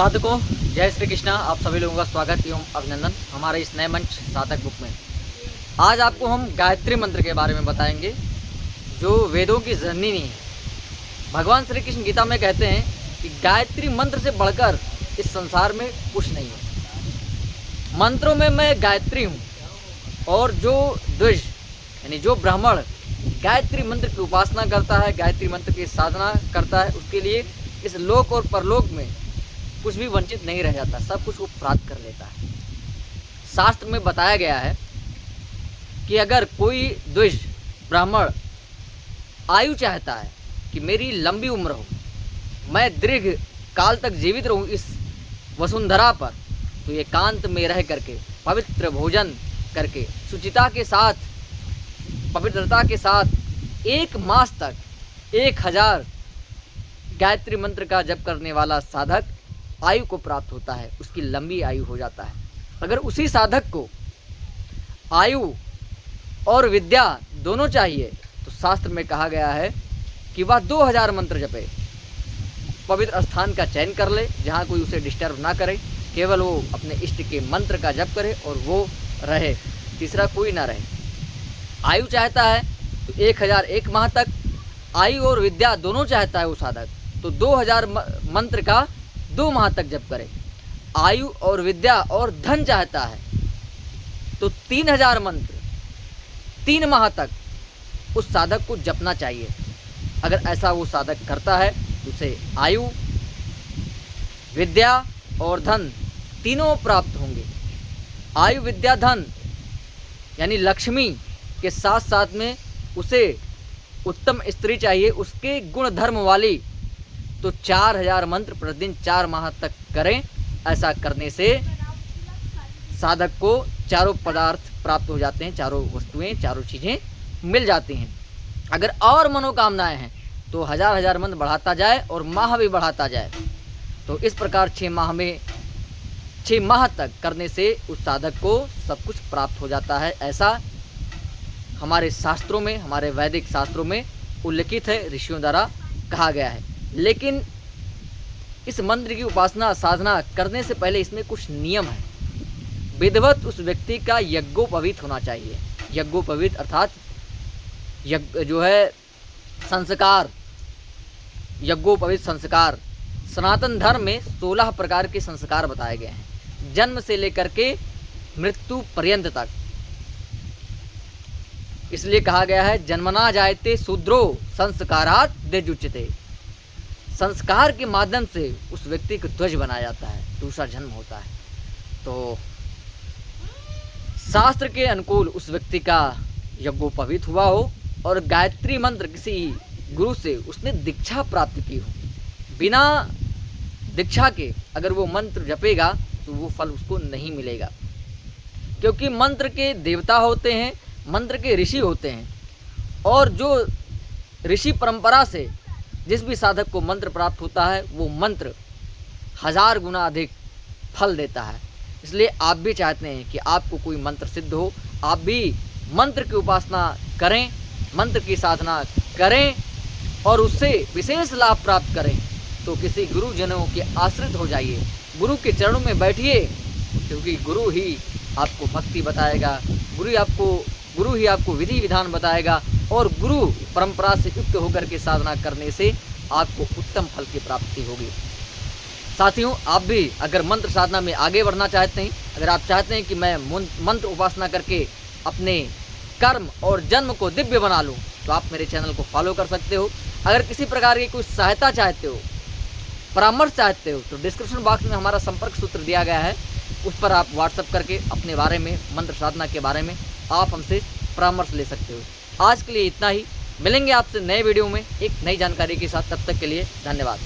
साधकों, जय श्री कृष्णा। आप सभी लोगों का स्वागत एवं अभिनंदन हमारे इस नए मंच साधक बुक में। आज आपको हम गायत्री मंत्र के बारे में बताएंगे जो वेदों की जननी है। भगवान श्री कृष्ण गीता में कहते हैं कि गायत्री मंत्र से बढ़कर इस संसार में कुछ नहीं है। मंत्रों में मैं गायत्री हूँ और जो द्विज यानी जो ब्राह्मण गायत्री मंत्र की उपासना करता है, गायत्री मंत्र की साधना करता है, उसके लिए इस लोक और परलोक में कुछ भी वंचित नहीं रह जाता, सब कुछ वो प्राप्त कर लेता है। शास्त्र में बताया गया है कि अगर कोई द्विज ब्राह्मण आयु चाहता है कि मेरी लंबी उम्र हो, मैं दीर्घ काल तक जीवित रहूं इस वसुंधरा पर, तो एकांत में रह करके पवित्र भोजन करके शुचिता के साथ, पवित्रता के साथ 1 मास तक 1000 गायत्री मंत्र का जप करने वाला साधक आयु को प्राप्त होता है, उसकी लंबी आयु हो जाता है। अगर उसी साधक को आयु और विद्या दोनों चाहिए तो शास्त्र में कहा गया है कि वह 2000 मंत्र जपे, पवित्र स्थान का चयन कर ले जहाँ कोई उसे डिस्टर्ब ना करे, केवल वो अपने इष्ट के मंत्र का जप करे और वो रहे, तीसरा कोई ना रहे। आयु चाहता है तो 1001 माह तक, आयु और विद्या दोनों चाहता है वो साधक तो 2000 मंत्र का 2 माह तक जप करे। आयु और विद्या और धन चाहता है तो 3000 मंत्र 3 माह तक उस साधक को जपना चाहिए। अगर ऐसा वो साधक करता है तो उसे आयु, विद्या और धन तीनों प्राप्त होंगे। आयु, विद्या, धन यानी लक्ष्मी के साथ साथ में उसे उत्तम स्त्री चाहिए, उसके गुण धर्म वाली, तो 4000 मंत्र प्रतिदिन 4 माह तक करें। ऐसा करने से साधक को चारों पदार्थ प्राप्त हो जाते हैं, चारों वस्तुएं, चारों चीज़ें मिल जाती हैं। अगर और मनोकामनाएं हैं तो 1000 मंत्र बढ़ाता जाए और माह भी बढ़ाता जाए। तो इस प्रकार 6 माह तक करने से उस साधक को सब कुछ प्राप्त हो जाता है। ऐसा हमारे शास्त्रों में, हमारे वैदिक शास्त्रों में उल्लिखित है, ऋषियों द्वारा कहा गया है। लेकिन इस मंत्र की उपासना साधना करने से पहले इसमें कुछ नियम है। विधिवत उस व्यक्ति का यज्ञोपवीत होना चाहिए। यज्ञोपवीत अर्थात यज्ञ जो है संस्कार, यज्ञोपवीत संस्कार। सनातन धर्म में 16 प्रकार के संस्कार बताए गए हैं, जन्म से लेकर के मृत्यु पर्यंत तक। इसलिए कहा गया है जन्मना जायते शूद्रो संस्कारात् द्विजुच्यते। संस्कार के माध्यम से उस व्यक्ति को ध्वज बनाया जाता है, दूसरा जन्म होता है। तो शास्त्र के अनुकूल उस व्यक्ति का यज्ञोपवीत हुआ हो और गायत्री मंत्र किसी गुरु से उसने दीक्षा प्राप्त की हो। बिना दीक्षा के अगर वो मंत्र जपेगा तो वो फल उसको नहीं मिलेगा, क्योंकि मंत्र के देवता होते हैं, मंत्र के ऋषि होते हैं, और जो ऋषि परंपरा से जिस भी साधक को मंत्र प्राप्त होता है वो मंत्र 1000 गुना अधिक फल देता है। इसलिए आप भी चाहते हैं कि आपको कोई मंत्र सिद्ध हो, आप भी मंत्र की उपासना करें, मंत्र की साधना करें और उससे विशेष लाभ प्राप्त करें, तो किसी गुरुजनों के आश्रित हो जाइए, गुरु के चरणों में बैठिए, क्योंकि गुरु ही आपको भक्ति बताएगा, गुरु ही आपको विधि विधान बताएगा, और गुरु परंपरा से युक्त होकर के साधना करने से आपको उत्तम फल की प्राप्ति होगी। साथियों, आप भी अगर मंत्र साधना में आगे बढ़ना चाहते हैं, अगर आप चाहते हैं कि मैं मंत्र उपासना करके अपने कर्म और जन्म को दिव्य बना लूं, तो आप मेरे चैनल को फॉलो कर सकते हो। अगर किसी प्रकार की कोई सहायता चाहते हो, परामर्श चाहते हो, तो डिस्क्रिप्शन बॉक्स में हमारा संपर्क सूत्र दिया गया है, उस पर आप व्हाट्सएप करके अपने बारे में, मंत्र साधना के बारे में आप हमसे परामर्श ले सकते हो। आज के लिए इतना ही, मिलेंगे आपसे नए वीडियो में एक नई जानकारी के साथ। तब तक के लिए धन्यवाद।